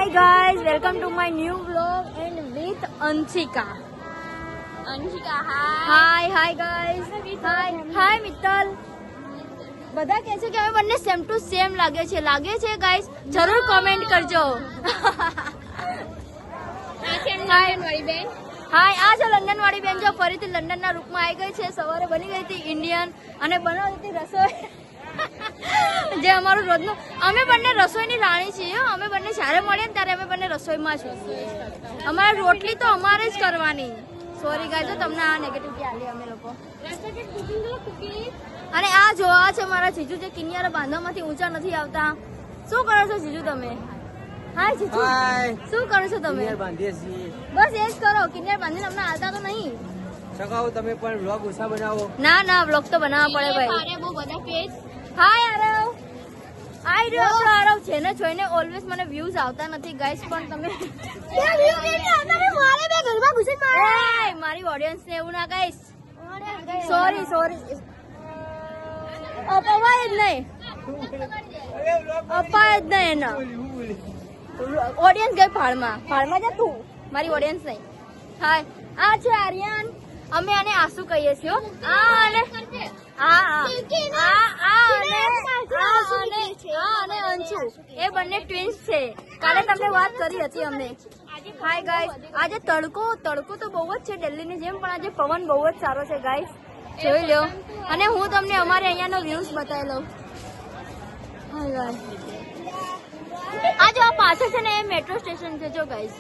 Hi guys, welcome to my new vlog and with Anshika. Hi guys. Hi Mittal. બધા કહે છે કે અમે બંને સેમ ટુ સેમ લાગે છે ગાઈસ? જરૂર કોમેન્ટ કરજો. હાય, આ છે લંડન વાળી બેન. જો ફરીથી લંડનના રૂપમાં આવી ગઈ છે. સવારે બની ગઈ હતી ઇન્ડિયન અને બનાવી હતી રસોઈ. જે અમારું રોજનું, અમે બંને રસોઈની રાણી છીએ. અમે બંને જ્યારે મળીએ ને ત્યારે અમે બંને રસોઈમાં છીએ. અમારે રોટલી તો અમારે જ કરવાની. સોરી ગાય, જો તમને આ નેગેટિવિટી આલી અમે લોકો. અને આ જોવા છે મારા જીજુ, જે કિનિયારા બાંધવામાંથી ઊંચા નથી આવતા. શું કરો છો જીજુ તમે? હાય જીજુ, શું કરો છો તમે? બસ એ જ કરો. કિનિયાર બાંધીને અમને આવતા તો નહીં. સગાઓ તમે પણ વ્લોગ ઓછા બનાવો. ના વ્લોગ તો બનાવવા પડે ભાઈ. બહુ બધા પેજ. હાય આરવ, આઈ રહ્યો છો આરવ. છે ને જોઈને ઓલવેઝ મને વ્યૂઝ આવતા નથી ગાઈસ, પણ તમે મારી ઓડિયન્સ ને એવું ના ગાઈસ. સોરી અપાય જ નહીં એનો. ઓડિયન્સ ગઈ ફાળમાં જા તું, મારી ઓડિયન્સ નહીં. હાય, આ છે આર્યન. અમે આને આસુ કહીએ છીએ. અને અંશુ, એ બંને ટ્વિન્સ છે. કાલે તમને વાત કરી હતી અમને. હાય ગાઈસ, આજે તડકો તો બહુ જ છે દિલ્હીની જેમ, પણ આજે પવન બહુ જ સારો છે ગાઈસ, જોઈ લો. અને હું તમને અમારે અહીંયાનો વ્યૂઝ બતાવી લઉં. હાય ગાઈસ, આ જો આ પાછળ છે ને એ મેટ્રો સ્ટેશન છે. જો ગાઈસ,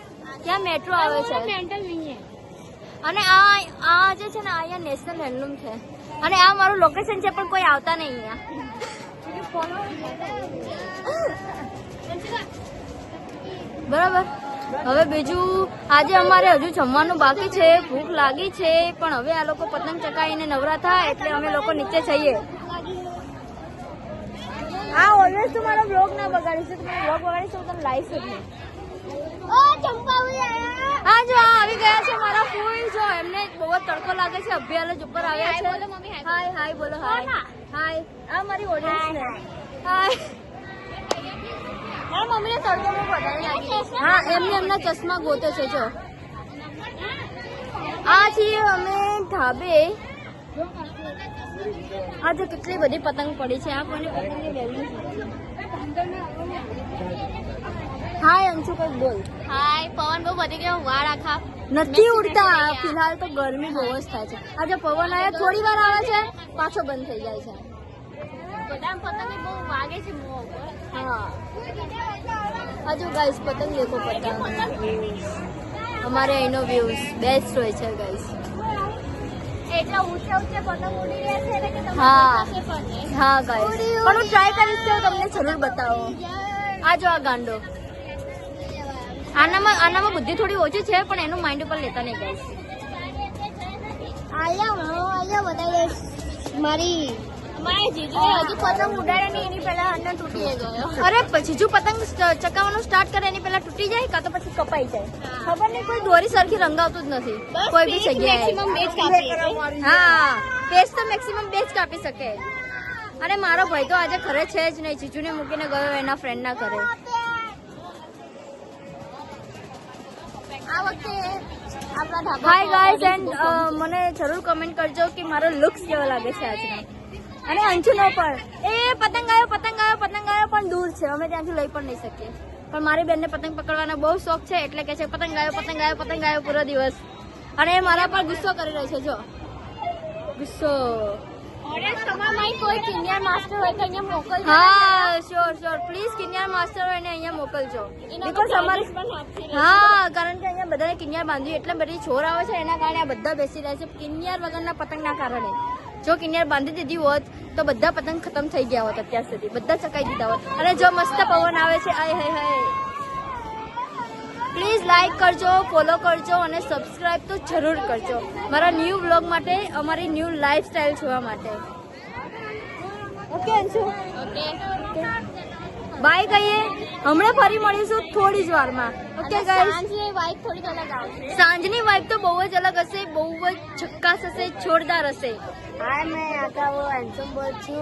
ત્યાં મેટ્રો આવે છે. અને આ જે છે ને અહીંયા નેશનલ હેન્ડલૂમ છે. અને આ મારું લોકેશન છે, પણ કોઈ આવતા નહીં અહીંયા. બરાબર. હવે બીજું, આજે અમારે હજુ જમવાનું બાકી છે. ભૂખ લાગી છે, પણ હવે આ લોકો પતંગ ચકાવીને નવરા થાય એટલે અમે લોકો નીચે જઈએ. આ ઓલવેઝ તું મારો બ્લોગ ના બગાડીશ. તું બ્લોગ બગાડીશ તો તમે લાઈશ જ નહીં. હા જો આવી ગયા છે મારા ફૂલ. જો એમને બહુ જ તડકો લાગે છે. અભ્યાલ જ ઉપર આવ્યા છે. હાય બોલો. હાય. આ મારી ઓડિયન્સ છે. હાય. મારા મમ્મીને તડકો બહુ વધારે લાગે. હા, એમના ચશ્મા ગોતે છે. જો આ છીએ અમે ઢાબે. આજે કેટલી બધી પતંગ પડી છે. આ કોની પતંગની વેલ્યુ છે? હાય અંશુ, કઈ બોલ. હાય, પવન બહુ વધી ગયો. વાળ આખા નથી ઉડતા. ફિલહાલ તો ગરમી બહુ જ થાય છે. આજે પવન આવ્યો, થોડી વાર આવે છે, પાછો બંધ થઈ જાય છે. બધા પતંગ બહુ વાગે છે મોં ઉપર. હા, હજુ ગાઈસ પતંગ દેખો. પતંગ અમારે અહીંનો વ્યૂઝ બેસ્ટ હોય છે ગાઈસ. એટલા ઊંચા પતંગ ઉડી રહ્યા છે કે તમે. હા ગાઈસ, પણ હું ટ્રાય કરીશ તો તમને જરૂર બતાવો. આ જો આ ગાંડો, આનામાં બુદ્ધિ થોડી ઓછી છે, પણ એનું માઇન્ડ ઉપર લેતા નહીં ગાઈસ. આયા બતાવીશ મારી જીજુ હજી પતંગ ઉડાડે નહીં એની પહેલા અંદર તૂટી ગયો. અરે જીજુ પતંગ ચકાવવાનું સ્ટાર્ટ કરે એની પહેલા તૂટી જાય, કાં તો પછી કપાઈ જાય. ખબર નહીં, કોઈ દોરી સરખી રંગાવતું જ નથી કોઈ બી જગ્યાએ. હા, પેજ તો મેક્સિમમ 2 જ કાપી શકે. અને મારો ભાઈ તો આજે ઘરે છે જ નહીં. જીજુને મૂકીને ગયો એના ફ્રેન્ડના ઘરે. હાય ગાઈસ, એન્ડ મને જરૂર કમેન્ટ કરજો કે મારો લુક્સ કેવો લાગે છે આજનો. અને અંશુનો પણ એ પતંગ આવ્યો પણ દૂર છે. અમે ત્યાંથી લઈ પણ નહીં શકીએ. પણ મારી બેનને પતંગ પકડવાનો બહુ શોખ છે, એટલે કે છે પતંગ આવ્યો પૂરો દિવસ. અને એ મારા પર ગુસ્સો કરી રહ્યો છે. જો ગુસ્સો. કોઈ કિનિયાર માસ્ટર હોય તો અહીંયા મોકલજો. હા, શ્યોર પ્લીઝ. કિનિયાર માસ્ટર હોય ને અહીંયા મોકલજો. બીકોઝ અમારે કારણ કે અહીંયા બધાને કિનિયાર બાંધ્યું એટલે બધી છોર આવે છે, એના કારણે આ બધા બેસી રહ્યા છે કિનિયાર વગરના પતંગના કારણે. જો કિનિયાર બાંધી દીધી હોત તો બધા પતંગ ખતમ થઈ ગયા હોત. અત્યાર સુધી બધા ચકાઈ દીધા હોત. અને જો મસ્ત પવન આવે છે. હાય. પ્લીઝ લાઈક કરજો, ફોલો કરજો અને સબસ્ક્રાઇબ તો જરૂર કરજો મારા ન્યૂ વ્લોગ માટે, અમારી ન્યૂ લાઈફસ્ટાઈલ જોવા માટે. ઓકે અંશુ? ઓકે, બાય કહીએ. હમણાં ફરી મળીશું થોડી જ વારમાં. ઓકે ગાઈસ, સાંજની વાઇબ થોડી અલગ આવશે. સાંજની વાઇબ તો બહુ જ અલગ હશે, બહુ જ છક્કાસ હશે, જોરદાર હશે. हाय, मैं आता वो हैंडसम बोल छू.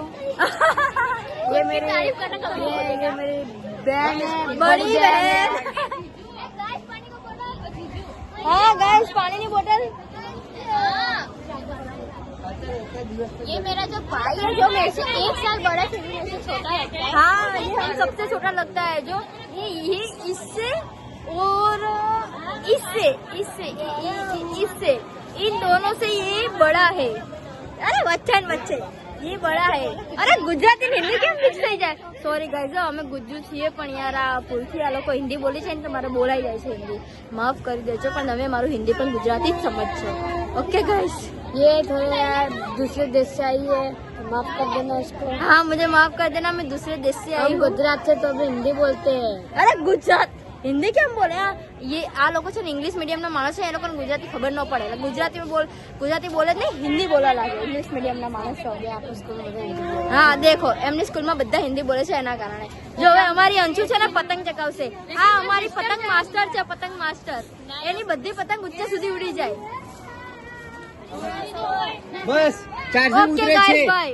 ये मेरी बहन है, बड़ी बहन. हाँ गाइस पानी की बोतल। ये मेरा जो भाई है जो मेरे से 1 साल बड़ा है, मेरे से छोटा लगता है। हाँ ये हम सबसे छोटा लगता है, जो ये इससे और इससे इससे इससे इन दोनों से ये बड़ा है। अरे बच्चे ये बड़ा है। अरे गुजराती ને હિન્દી કેમ મિક્સ થઈ જાય? સોરી ગાઈઝ, અમે ગુજ્જુ છીએ પણ યાર આ ભૂલથી આ લોકો હિન્દી બોલે છે ને તો મારે બોલાઈ જાય છે हिंदी, माफ કરી દેજો પણ તમે મારું हिंदी પણ ગુજરાતી જ સમજજો। ओके गाइस, ये थोड़ा यार दूसरे देश से आई है, माफ कर देना इसको। हाँ मुझे माफ कर देना, मैं दूसरे देश से आई हूँ। गुजरात से तो अभी हिंदी बोलते हैं। अरे गुजरात हिंदी કેમ બોલે? ये આ લોકો છે ને ઇંગ્લિશ મીડિયમના માણસ છે, એ લોકોને ગુજરાતી ખબર ન પડે એટલે ગુજરાતી બોલે જ નહીં, હિન્દી બોલવા લાગે ઇંગ્લિશ મીડિયમના માણસો। હા દેખો એમની સ્કૂલમાં બધા હિન્દી બોલે છે એના કારણે। જો હવે અમારી અંશુ છે ને પતંગ ચગાવશે। આ અમારી પતંગ માસ્ટર છે, પતંગ માસ્ટર। એની બધી પતંગ ઊંચે સુધી ઉડી જાય। બસ ચાર્જિંગ ઓકે ઉતરે ગાઈસ છે। બાય।